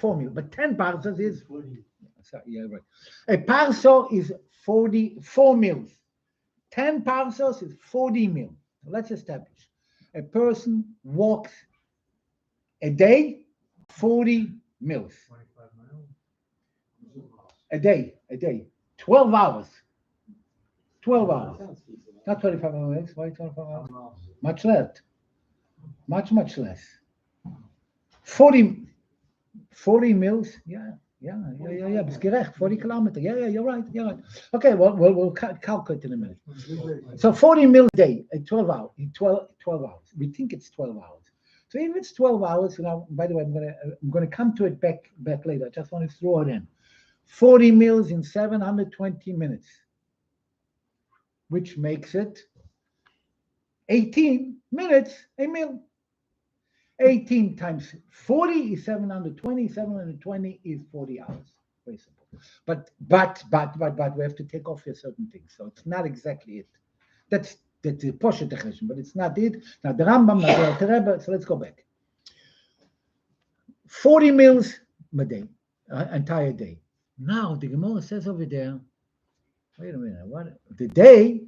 4 mil, but 10 parsos is 40. Sorry, yeah, right. A parso is 44 mils. 10 parsos is 40 mil. Let's establish. A person walks a day, 40 mils. 25 miles. A day. 12 hours. 12 hours. Not 25 hours. Why 25 hours? Much less. Much less. 40 mils. Yeah. It's correct. 40 kilometers. Yeah, you're right. Okay, well, we'll calculate in a minute. So 40 mil a day, 12 hours. 12 hours. We think it's 12 hours. So if it's 12 hours, now, by the way, I'm gonna come to it back later. I just want to throw it in. 40 mils in 720 minutes, which makes it 18 minutes a mil. 18 times 40 is 720. 720 is 40 hours. Very simple. But we have to take off a certain thing. So it's not exactly it. That's the Poshet Echeshim, but it's not it. Not the Rambam, not the Rebbe. So let's go back. 40 mils a day, entire day. Now the Gemara says over there, wait a minute, what? The day,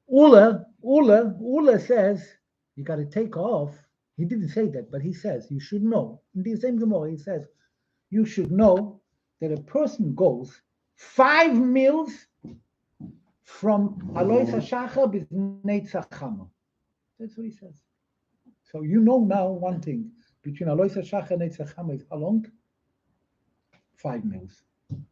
Ula says, you got to take off. He didn't say that, but he says, you should know. In the same Gemara, he says, you should know that a person goes 5 mils from Alois HaShachar b'Nei Tzachama. That's what he says. So you know now one thing. Between Alois HaShachar and Nei Tzachama is how long? 5 mils.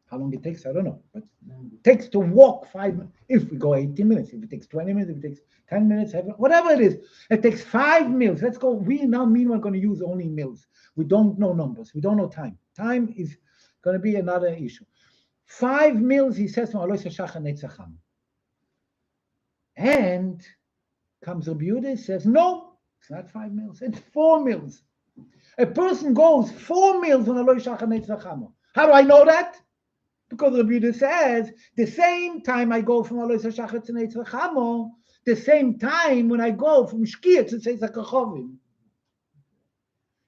How long it takes, I don't know. But it takes to walk 5, if we go 18 minutes, if it takes 20 minutes, if it takes 10 minutes, whatever it is, it takes 5 mils. Let's go. We now meanwhile going to use only mils. We don't know numbers. We don't know time. Time is going to be another issue. 5 mils, he says, from Alois HaShachar Netzacham. And comes Rabbi Yehuda, says, no, it's not 5 mils, it's 4 mils. A person goes 4 mils from Alois HaShachar Netzacham. How do I know that? Because Rabbi Yehuda says, the same time I go from Alois HaShachar to Netzacham, the same time when I go from Shkia to Seis HaKachovim.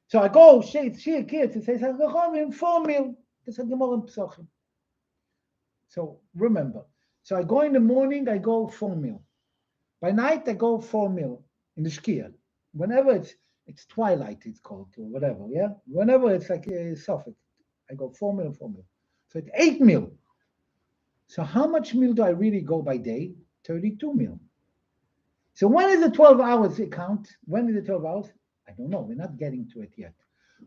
So I go Shkia to Seis HaKachovim, 4 mil. That's a Gemara in Pesachim. So remember, so I go in the morning, I go 4 mil. By night, I go 4 mil in the Shkia. Whenever it's twilight, it's called, or whatever, yeah? Whenever it's like a Suffolk, I go 4 mil. So it's 8 mil. So how much mil do I really go by day? 32 mil. So when is the 12 hours count? When is the 12 hours? I don't know. We're not getting to it yet.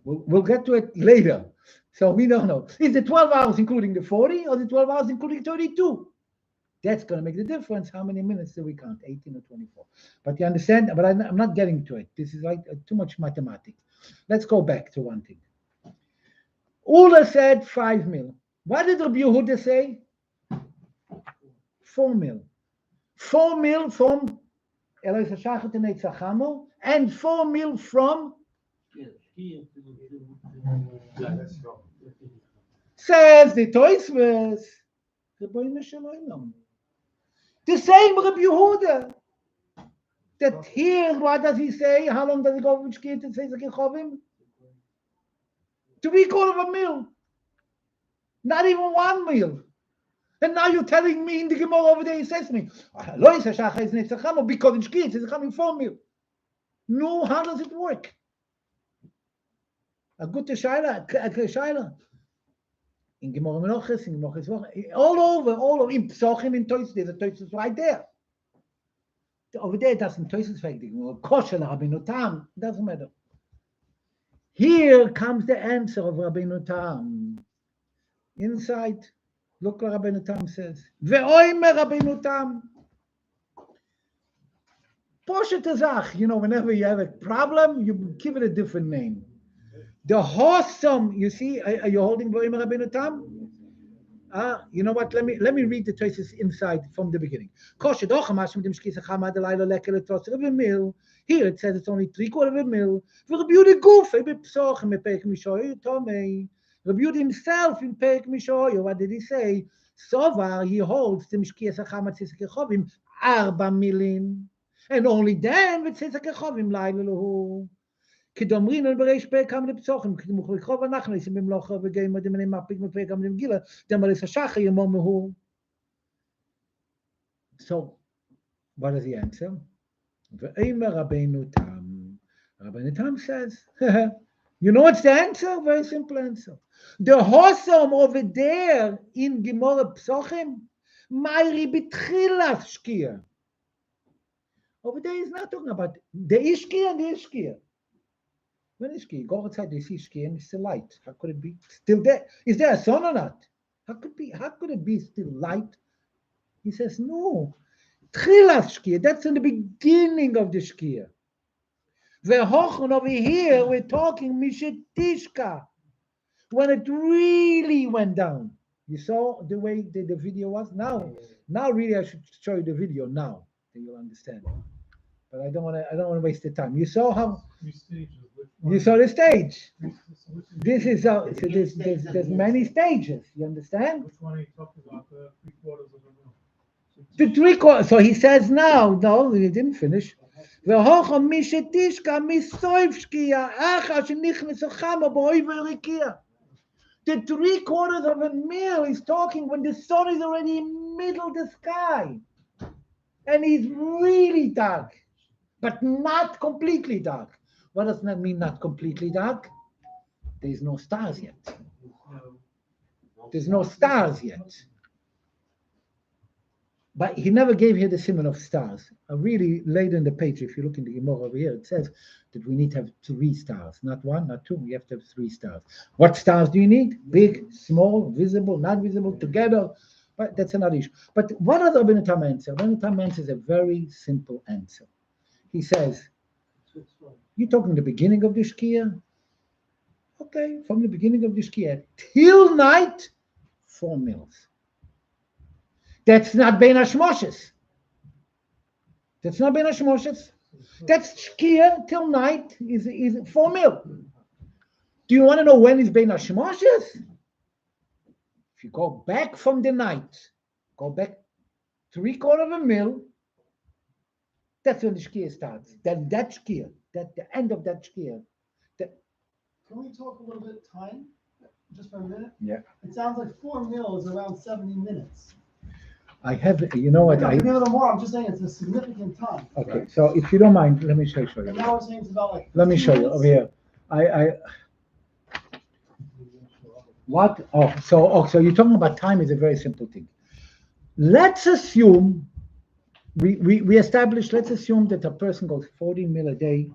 We'll get to it later. So we don't know. Is the 12 hours including the 40 or the 12 hours including 32? That's going to make the difference. How many minutes do we count? 18 or 24. But you understand? But I'm not getting to it. This is like too much mathematics. Let's go back to one thing. Ula said 5 mil. What did Rabbi Yehuda say? 4 mil. 4 mil from Alois HaShachar to Netzachamo, and 4 mil from says the Toisves. The same Rabbi Yehuda. That here, what does he say? How long does it go from Shkia to Seis HaKachovim? 3/4 mil. Not even 1 mil. And now you're telling me in the Gemara over there, he says to me, Alois HaShachar is Netzachamo because in Shkia it's coming 4 mil. No, how does it work? A good Shaila. In Gemara Menachos, in Menachos Woche, all over, in Pesachim, in Toys, there's a Toys right there. Over there, it doesn't Toys like the Gemara Kosher, Rabbeinu Tam, doesn't matter. Here comes the answer of Rabbeinu Tam. Inside, look what Rabbeinu Tam says. Ve'oimer Rabbeinu Tam. Poshet Azach, whenever you have a problem, you give it a different name. The wholesome, you see, are you holding Ve'oimer Rabbeinu Tam? You know what? Let me read the choices inside from the beginning. Here it says it's only 3/4 mil. Rabbi Yehuda himself in Perek Mishoyo, what did he say? Sovar, he holds the Mishkias HaChamatz HaKachovim 4 milin, and only then with Seis HaKachovim Laila Lahu. כדומרין על בריש פרק כמה לפצוחים, כדמוך לקרוב הנחניס במלוכה וגאים מדמני מפיק מפרק כמה למגילה, דמלס השחר ימו מהו. So, what is the answer? Ve'emer Rabbeinu Tam. Rabbeinu Tam says, you know what's the answer? Very simple answer. The Hosom over there in Gemara Psochim, Mayri B'tchilas Shkia. Over there he's not talking about the Ishkia and the Ishkia. When is Shkia? Go outside, they see Shkia and it's still light. How could it be still there? Is there a sun or not? How could it be still light? He says, no. Tchilas Shkia, that's in the beginning of the Shkia. Ve'hochon over here, we're talking Mishetishka, when it really went down. You saw the way the video was? Now really I should show you the video now, then you'll understand. But I don't want to waste the time. You saw how you saw the stage. This is so there's many stages. You understand? Which one he talked about, the 3/4 of a mil? The 3/4. So he says now, no, he didn't finish. The 3/4 of a mil is talking when the sun is already in middle of the sky. And it's really dark, but not completely dark. What does that mean, not completely dark? There's no stars yet. There's no stars yet. But he never gave here the symbol of stars. Really, later in the page, if you look in the Gemara over here, it says that we need to have 3 stars. Not 1, not 2, we have to have 3 stars. What stars do you need? Big, small, visible, not visible, together. But that's another issue. But what does Rabbeinu Tam answer? Rabbeinu Tam answers a very simple answer. He says, you're talking the beginning of the Shkia? Okay, from the beginning of the Shkia till night, 4 mils. That's not Bein Hashmoshes. That's not Bein Hashmoshes. That's Shkia till night is 4 mil. Do you want to know when is Bein Hashmoshes? If you go back from the night, go back 3/4 of a mil, that's when the Shkia starts. Then that Shkia, that the end of that Shkia. Can we talk a little bit time, just for a minute? Yeah. It sounds like 4 mil is around 70 minutes. I have, you know what? Maybe a little more. I'm just saying it's a significant time. Okay, so if you don't mind, let me show you. And now we're saying it's about like. Let me 15 show you minutes. over here. What? So you're talking about time is a very simple thing. Let's assume we established. Let's assume that a person goes 40 mil a day.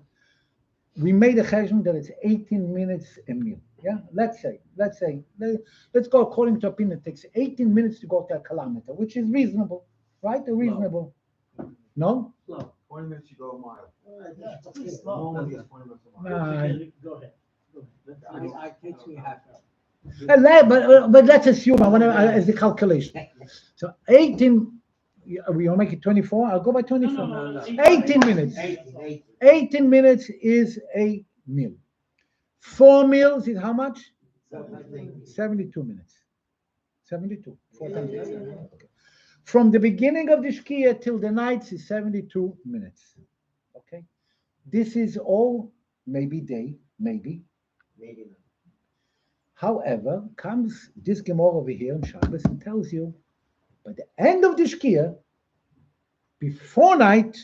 We made a cheshbon that it's 18 minutes a meal. Yeah, let's go according to opinion. It takes 18 minutes to go to a kilometer, which is reasonable, right? Reasonable. No? Slow. 20 minutes you go a mile. Yeah, it's pretty slow. Normally it's 20 minutes a mile. Go ahead. I takes me half hour. But let's assume I want to as the calculation. So 18. We will make it 24. I'll go by 24. No. 18 minutes. 18. 18 minutes is a meal. 4 meals is how much? 72 minutes. 72. 4 times 8. Okay. From the beginning of the Shkia till the night is 72 minutes. Okay. This is all maybe day, maybe. Maybe not. However, comes this Gemara over here in Shabbos and tells you by the end of the Shkia, before night,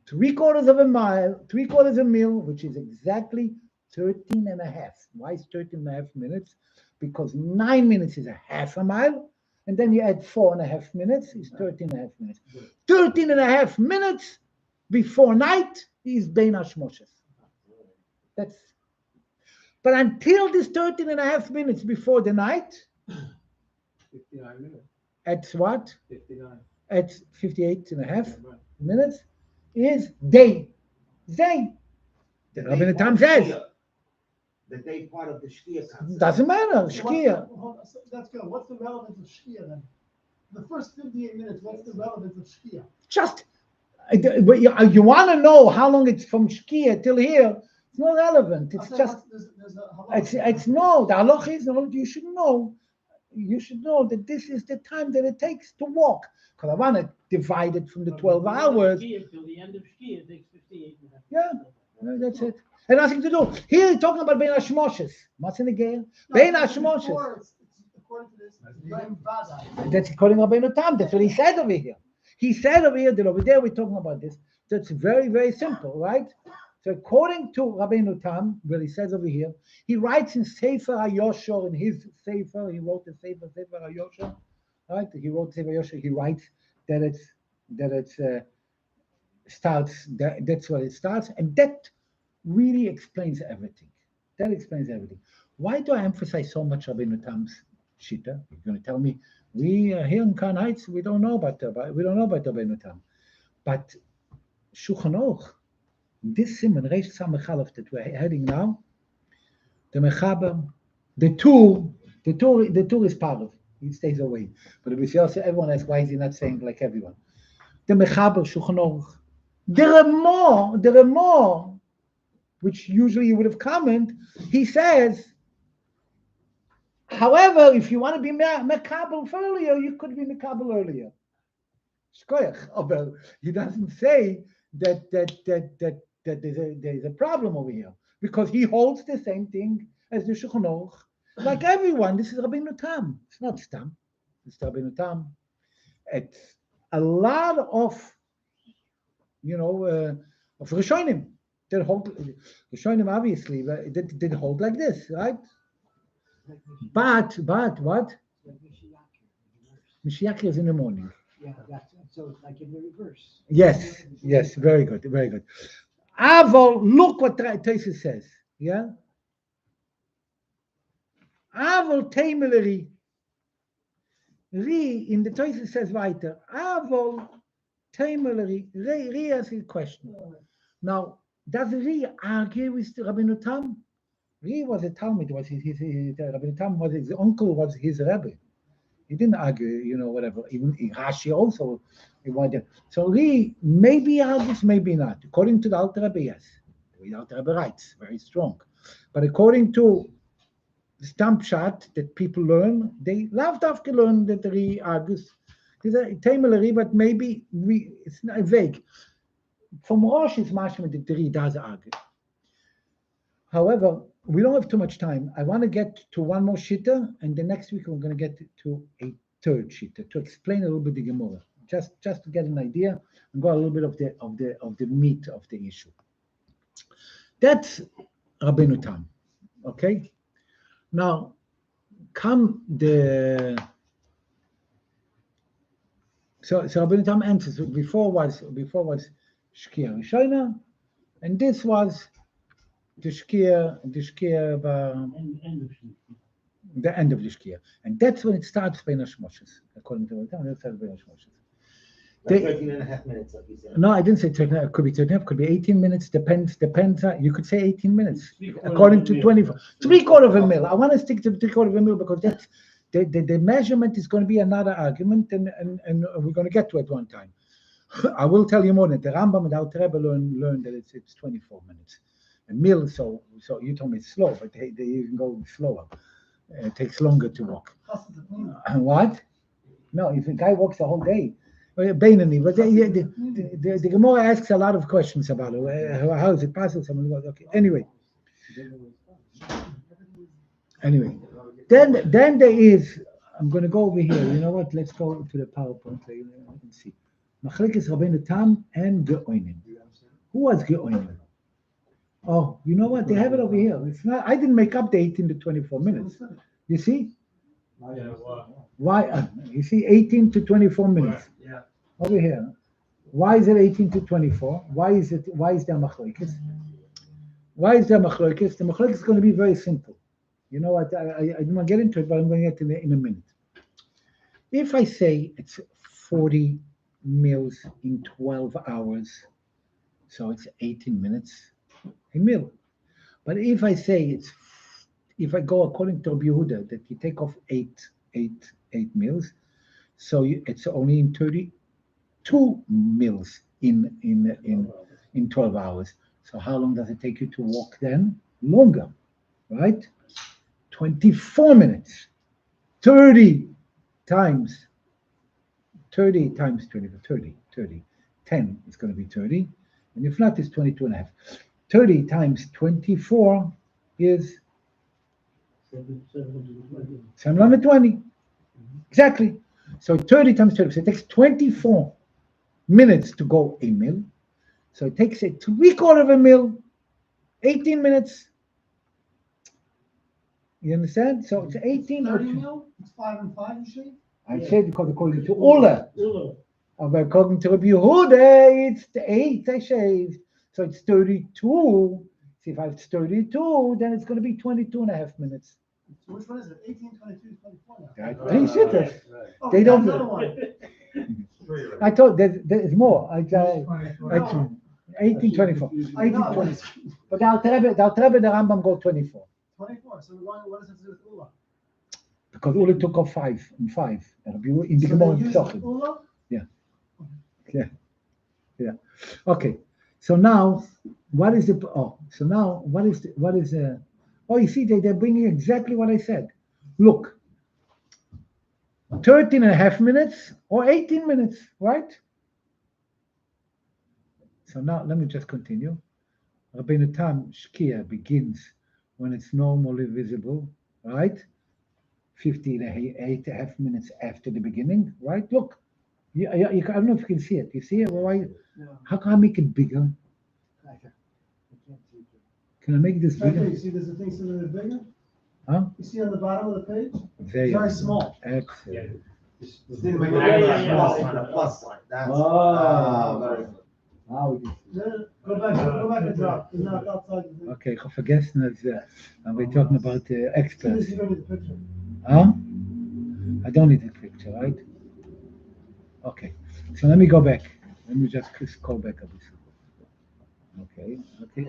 3/4 of a mile, 3/4 of a mil, which is exactly 13 and a half. Why is 13 and a half minutes? Because 9 minutes is a half a mile, and then you add 4.5 minutes, is 13 and a half minutes. 13 and a half minutes before night is Bein Hashmoshes. But until this 13 and a half minutes before the night, 59 minutes. at what? 59. At 58 and a half minutes is day. Day. The Rabbeinu Tam says. The day part of the Shkia concept. Doesn't matter. So Shkia. that's good. What's the relevance of Shkia then? The first 58 minutes, what's the relevance of Shkia? Just you want to know how long it's from Shkia till here. It's not relevant. It's just There's a halakha. it's no. The halach is no. You should know. You should know that this is the time that it takes to walk. Because I want to divide it from the 12 hours. Till the end of Shkia, it takes 58 minutes. Yeah, that's it. Had nothing to do. Here he's talking about Bein Hashmoshes. What's in the game? Bein Hashmoshes. According to this, Ram Vadai. That's according to Rabbeinu Tam. That's what he said over here. He said over here that over there we're talking about this. That's very, very simple, right? So according to Rabbeinu Tam, what he says over here, he writes in Sefer HaYoshor, in his Sefer, he wrote the Sefer HaYoshor, right? He wrote Sefer HaYoshor, he writes that it's starts, that's what it starts, and that really explains everything. That explains everything. Why do I emphasize so much Rabbeinu Tam's Shita? You're going to tell me, we here in Khan Heights, we don't know about Rabbeinu Tam. But Shulchan Aruch, this Siman Reish Samech Aleph that we're heading now, the Mechaber, the tour is part of. He stays away. But if you also, everyone asks, why is he not saying like everyone? The Mechaber, Shulchan Aruch, there are more, which usually you would have commented. He says, however, if you want to be Mekabel earlier, you could be Mekabel earlier. Shkoyach. He doesn't say that there's a problem over here, because he holds the same thing as the Shulchan Aruch. Like everyone, this is Rabbeinu Tam. It's not Stam. It's Rabbeinu Tam. It's a lot of, of Rishonim. They hold Rishonim, obviously, they hold like this, right? But what? Mashiach is in the morning. Yeah, so it's like in the reverse. Yes, very good. Avol, look what Tosfos says. Yeah. Avol teimeleri. Ri in the Tosfos says weiter. Avol teimeleri. Ri asks a question. Now, does Ri argue with Rabbeinu Tam? Ri was a Talmud. Was his Rabbeinu Tam was his uncle, was his Rebbe. He didn't argue, whatever. Even Rashi also. So Ri maybe argues, maybe not. According to the Alter Rebbe, yes. The Alter Rebbe writes, very strong. But according to the stamp shot that people learn, they laughed after learn that Ri argues. There's a Taimel, but maybe it's not vague. From Rosh, it's mashma that Ri does argue. However, we don't have too much time. I want to get to one more shitta, and the next week we're going to get to a third shitta to explain a little bit the Gemara, just to get an idea and go a little bit of the meat of the issue. That's Rabbeinu Tam. Okay. Now, come the. So Rabbeinu Tam answers. Before was Shkia Rishona, and this was the Shkia, the end of the Shkia. And that's when it starts Bein Hashmoshes, according to Rabbeinu Tam. That's Bein Hashmoshes. 13 and a half minutes, like you said. No, I didn't say 13. It could be 13. It could be 18 minutes. Depends. You could say 18 minutes, according to 24. 3/4 of a mil. I want to stick to 3/4 of a mil because that's the measurement is going to be another argument, and we're going to get to it one time. I will tell you more than the Rambam and Alter Rebbe learned that it's 24 minutes. A mil, so you told me it's slow, but they even go slower. It takes longer to walk. What? No, if a guy walks the whole day, Bainani, but the Gemara asks a lot of questions about it. How is it possible? Someone goes, okay. Anyway, then there is. I'm going to go over here. You know what? Let's go to the PowerPoint and see. Machlekes Rabbeinu Tam and Geonim. Who was Geonim? Oh, you know what? They have it over here. It's not. I didn't make up the 18 to 24 minutes. You see? Why? You see, 18 to 24 minutes. Yeah. Over here. Why is it 18 to 24? Why is there machlokes? Why is there machlokes? The machlokes is going to be very simple. You know what? I don't want to get into it, but I'm going to get in a minute. If I say it's 40 meals in 12 hours, so it's 18 minutes a meal. But if I say if I go according to Rabbi Yehuda, that you take off eight meals, so it's only in 32 meals in 12 hours. So how long does it take you to walk then? Longer, right? 24 minutes. 30 times 24, 30. 10 is going to be 30. And if not, it's 22 and a half. 30 times 24 is 720. Exactly. So 30 times 30. So it takes 24 minutes to go a mil. So it takes a 3/4 of a mil, 18 minutes. You understand? So it's 18. 30 mil, it's 5 and 5, you see? I said because according to Ola. But according to Rabbi Yehuda, it's the 8 I shaved. So it's 32. See, if it's 32, then it's going to be 22 and a half minutes. So which one is it? 18, 22, 24 now? There are 3 shittahs. Oh, They we don't- got another one. I thought there's more. Actually, 18, 24. I 18, know. 24. But the Alter Rebbe, the Rambam go 24. 24. So we're going, what does it have to do with Ula? Because Ula took off 5 and 5. In the So Gemara they in use Pesachim. Ula? Yeah. Okay. So now, what is the? Oh, you see, they're bringing exactly what I said. Look, 13 and a half minutes or 18 minutes, right? So now let me just continue. Rabbeinu Tam Shkia begins when it's normally visible, right? 58 and a half minutes after the beginning, right? Look, I don't know if you can see it. You see it? Why? How can I make it bigger? Can I make this Right there, bigger? you see there's a thing sitting there bigger? Huh? You see on the bottom of the page? Very, Very small. Excellent. This didn't make Yeah, yeah, a yeah. plus sign, a plus sign. That's, Oh. Now we can see. No, go back and drop. It's not outside the thing. Okay, ich habe vergessen, dass we're talking about See experts. this, you don't need the picture. Huh? I don't need the picture, right? Okay, so let me go back. Let me just scroll back a bit. Okay.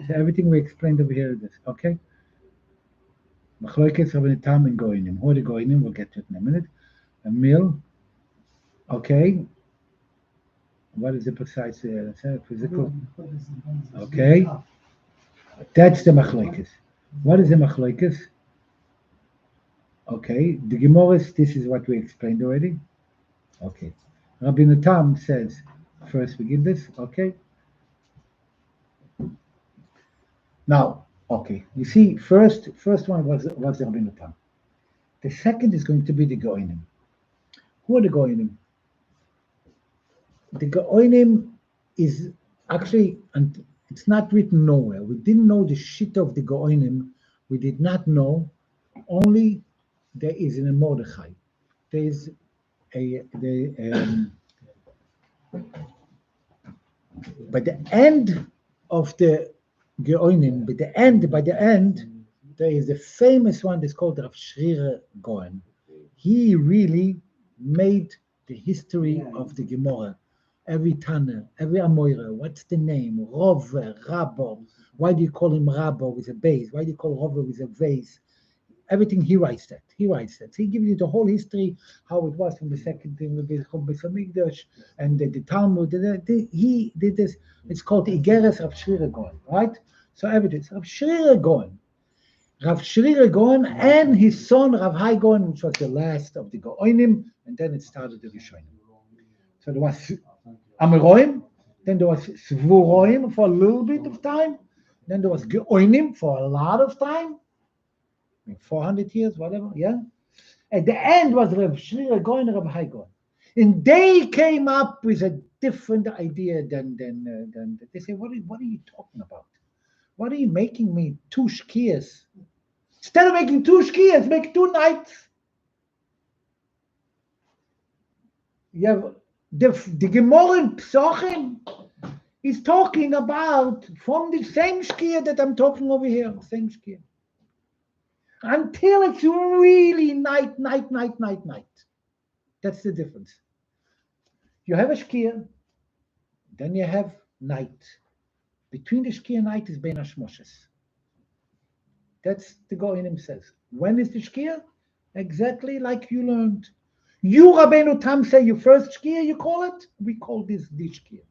So everything we explained over here is this. Okay. Machloikes Rabbeinu Tam and Goinim. Who are the Goinim? We'll get to it in a minute. A mill. Okay. What is the precise physical? Okay. That's the Machloikes. What is the Machloikes? Okay. The Gemorahs, this is what we explained already. Okay. Rabbeinu Tam says, first we give this. Okay. Now, okay, you see, first one was the Rabbeinu Tam. The second is going to be the Goinim. Who are the Goinim? The Goinim is actually, and it's not written nowhere. We didn't know the shit of the Goinim. We did not know. Only there is in a Mordechai. There is by the end of the Geonim, by the end, there is a famous one that's called Rav Shrirer Goen. He really made the history of the Gemara. Every Tanner, every Amoira, what's the name? Rover, Rabbo. Why do you call him Rabbo with a base? Why do you call Rover with a vase? Everything he writes that. So he gives you the whole history, how it was from the second thing with the Hamikdash and the Talmud. He did this. It's called Igeres Rav Shrirer Goen, right? So evidence. Rav Shrirer Goen and his son Rav Hai Goen, which was the last of the Goinim, and then it started the Rishonim. So there was Amoraim, then there was Svuroim for a little bit of time, then there was Goinim for a lot of time, 400 years, whatever, yeah. At the end was Rav Shrirer Goen and Rav Hai Goen. And they came up with a different idea than they say, what are you talking about? What are you making me 2 shkiyas? Instead of making 2 shkiyas, make 2 nights. You have the Gemara in Pesachim is talking about from the same shkiya that I'm talking over here, same shkiya. Until it's really night. That's the difference. You have a shkiya, then you have night. Between the shkiya and night is bein hashmoshes. That's the Goinim says. When is the shkiya? Exactly like you learned. You, Rabbeinu Tam, say your first shkiya, you call it? We call this the shkiya.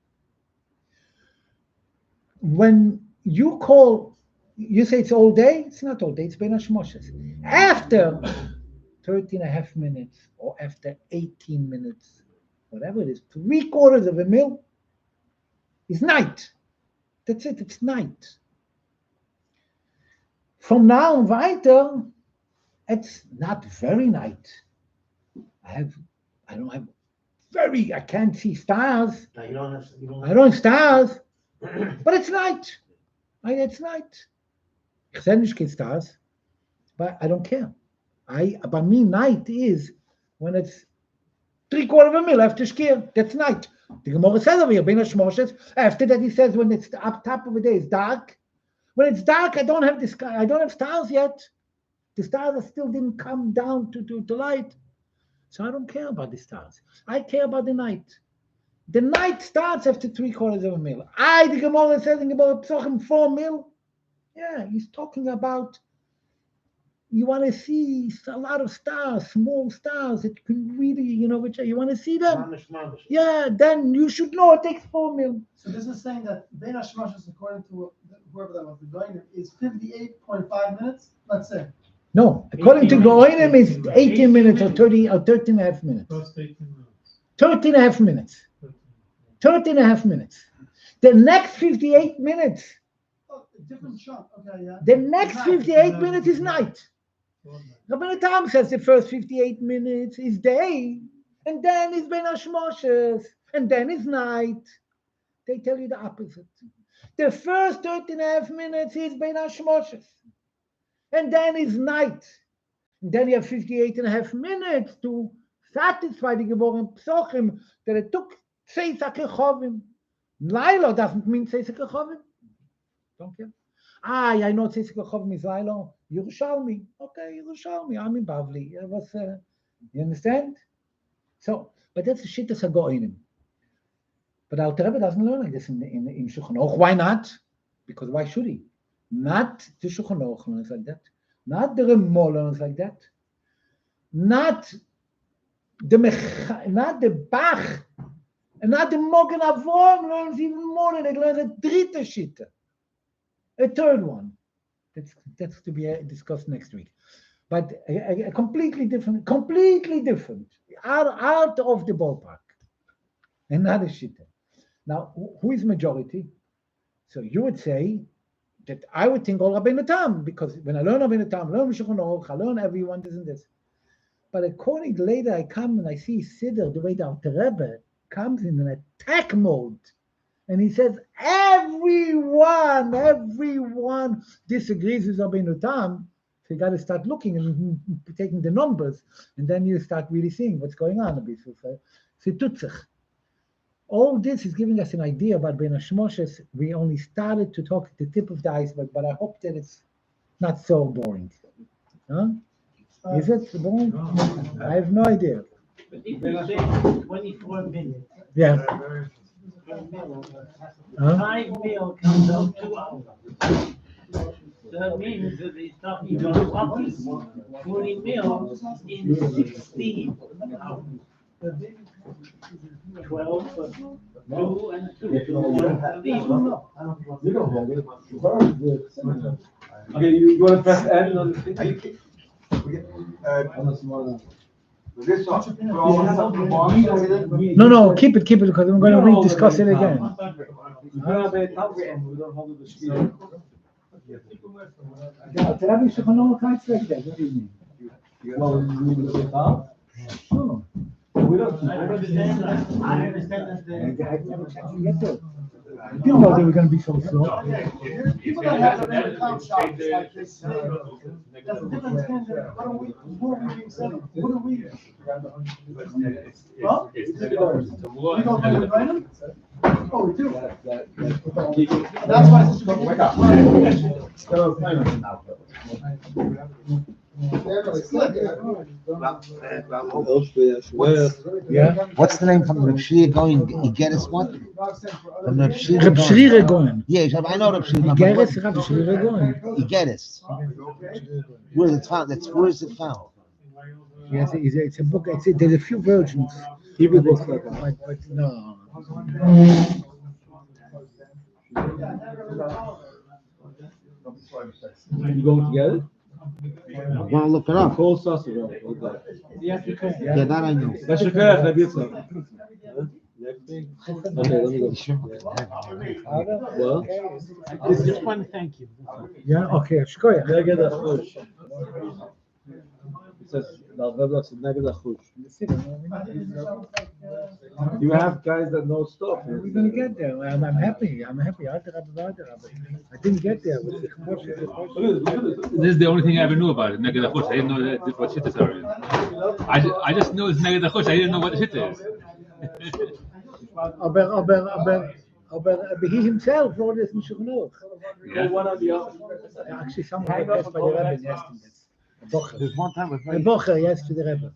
When you call, you say it's all day? It's not all day, it's bein hashmoshes. After 13 and a half minutes, or after 18 minutes, whatever it is, 3/4 of a mil is night. That's it, it's night. From now on weiter, it's not very night. I can't see stars. No, you don't have, I don't have stars, but it's night. It's night. Ich sehe nicht keine stars, but I don't care. By me, night is when it's 3/4 of a mil after Shkir. That's night. The Gemara says over here, Ben Hashmoshes, after that he says when it's up top of the day, it's dark. When it's dark, I don't have the sky. I don't have stars yet. The stars still didn't come down to light. So I don't care about the stars. I care about the night. The night starts after 3/4 of a mil. The Gemara says in Gemara Psochim 4 mil. Yeah, he's talking about you want to see a lot of stars, small stars. It can really, which you want to see them. Yeah, then you should know it takes 4 mil. So this is saying that Ben Hashmashas, according to whoever that was, the Goyim, is 58.5 minutes, let's say. No, according to Goinim, it's 18 minutes or 30 or 13 and a half minutes. First 18 minutes. 13 and a half minutes. 13 and a half minutes. The next 58 minutes, Oh, a different chunk. Okay, yeah. the next 58 minutes is night. Rabbi Tam says the first 58 minutes is day, and then is Ben Hashmoshes, and then is night. They tell you the opposite. The first 13 and a half minutes is Ben Hashmoshes, and then is night. And then you have 58 and a half minutes to satisfy the Geborah Psochim that it took Seisa Kechovim. Laila doesn't mean Seisa Kechovim. Don't care. I know Seisa Kechovim is Laila. Yerushalmi. Okay, Yerushalmi. I'm in Bavli. You understand? So, but that's the shit that's a Goinim. But Alter Rebbe doesn't learn like this in Shulchan Aruch. Why not? Because why should he? Not the Shulchan Aruch learns like that. Not the Ramah learns like that. Not the Bach, and not the Mogen Avram learns even more than they learn a dritte Shitta. A third one. That's to be discussed next week. But a completely different, out of the ballpark. Another Shitta. Now, who is majority? So you would say that I would think all Rabbeinu Tam, because when I learn Rabbeinu Tam, I learn Shulchan Aruch, I learn everyone this and this. But according later, I come and I see Siddur, the way the Alter Rebbe comes in an attack mode. And he says, everyone disagrees with Rabbeinu Tam. So you got to start looking and taking the numbers. And then you start really seeing what's going on a bit. So, all this is giving us an idea about Ben Hashmoshes. We only started to talk at the tip of the iceberg, but I hope that it's not so boring. Huh? Is it boring? I have no idea. But if you say 24 minutes, Yeah. 5 mil comes out 2 hours. So that means that he's talking about 40 mil in 16 hours. 12 plus 2 and 2. Okay, you want to press N on the thing? No, keep it, because I'm going to rediscuss it again. Yeah, Tel Aviv Shulchan Aruch writes like that. What do you mean? Sure. I understand that. I've never checked to get to it. I didn't know they were going to be so slow. People that have Rabbeinu Tam shops like this, that's a different thing. What are we being said? What are we? Well, we don't play with Rabbeinu? Oh, we do. That's why it's such Yeah. What's the name from Reb Shri going? Igeris what? From Reb Shri Reb Shri going. Yeah, I know Reb Shri. Igeris, Reb Shri going. Igeris. Where is it found? Where is it found? Yes, it's a book. There's a few versions. Hebrew books like that. But no. You going together? I'm gonna look it up. Call Sasha. Yeah, Yeah, that I know. That's your car, Okay, let me go. Well, Just one thank you. Yeah, okay, shkoyach. Neged Achush. It says, Neged Achush. You have guys that know stuff. We're gonna get there. I'm happy. I'm happy. I didn't get there with the This is the only thing I ever knew about it, Neged Achush. I didn't know what shittas are. I just knew it's Neged Achush. I didn't know what the shit is. but he himself wrote this in Shulchan Yeah. Actually, someone got asked by the Rebbe yesterday. There's one time with A Bocher, yes, to the Rebbe.